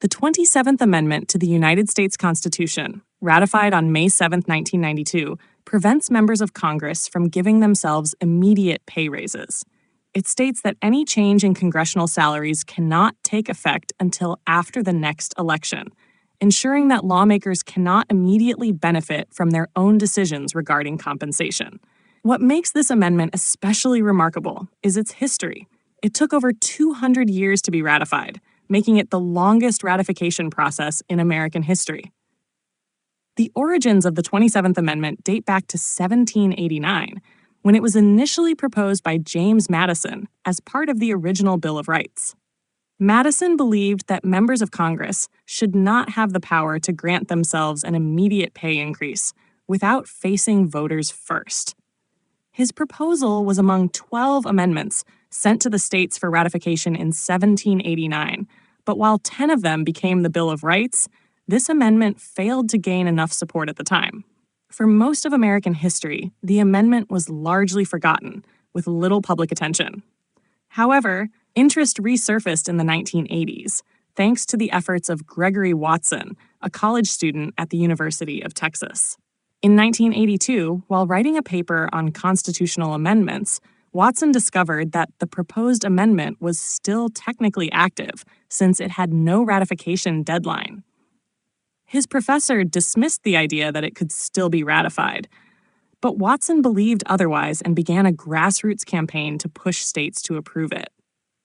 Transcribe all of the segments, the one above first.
The 27th Amendment to the United States Constitution, ratified on May 7, 1992, prevents members of Congress from giving themselves immediate pay raises. It states that any change in congressional salaries cannot take effect until after the next election, ensuring that lawmakers cannot immediately benefit from their own decisions regarding compensation. What makes this amendment especially remarkable is its history. It took over 200 years to be ratified, making it the longest ratification process in American history. The origins of the 27th Amendment date back to 1789, when it was initially proposed by James Madison as part of the original Bill of Rights. Madison believed that members of Congress should not have the power to grant themselves an immediate pay increase without facing voters first. His proposal was among 12 amendments sent to the states for ratification in 1789, but while 10 of them became the Bill of Rights, this amendment failed to gain enough support at the time. For most of American history, the amendment was largely forgotten, with little public attention. However, interest resurfaced in the 1980s, thanks to the efforts of Gregory Watson, a college student at the University of Texas. In 1982, while writing a paper on constitutional amendments, Watson discovered that the proposed amendment was still technically active since it had no ratification deadline. His professor dismissed the idea that it could still be ratified, but Watson believed otherwise and began a grassroots campaign to push states to approve it.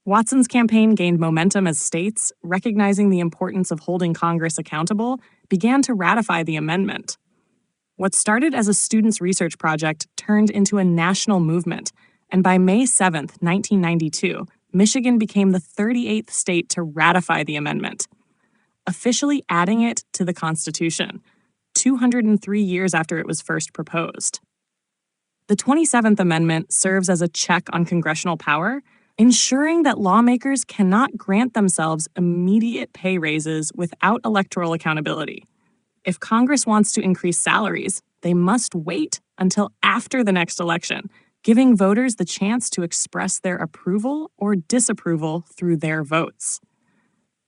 Watson's campaign gained momentum as states, recognizing the importance of holding Congress accountable, began to ratify the amendment. What started as a student's research project turned into a national movement, and by May 7, 1992, Michigan became the 38th state to ratify the amendment, officially adding it to the Constitution, 203 years after it was first proposed. The 27th Amendment serves as a check on congressional power, ensuring that lawmakers cannot grant themselves immediate pay raises without electoral accountability. If Congress wants to increase salaries, they must wait until after the next election, giving voters the chance to express their approval or disapproval through their votes.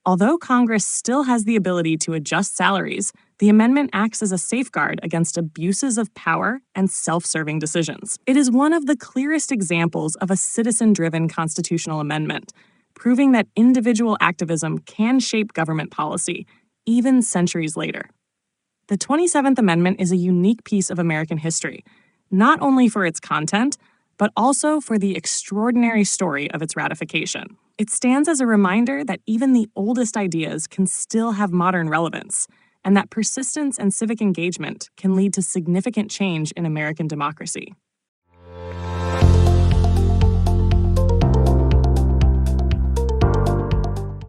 Although Congress still has the ability to adjust salaries, the amendment acts as a safeguard against abuses of power and self-serving decisions. It is one of the clearest examples of a citizen-driven constitutional amendment, proving that individual activism can shape government policy, even centuries later. The 27th Amendment is a unique piece of American history, not only for its content, but also for the extraordinary story of its ratification. It stands as a reminder that even the oldest ideas can still have modern relevance, and that persistence and civic engagement can lead to significant change in American democracy.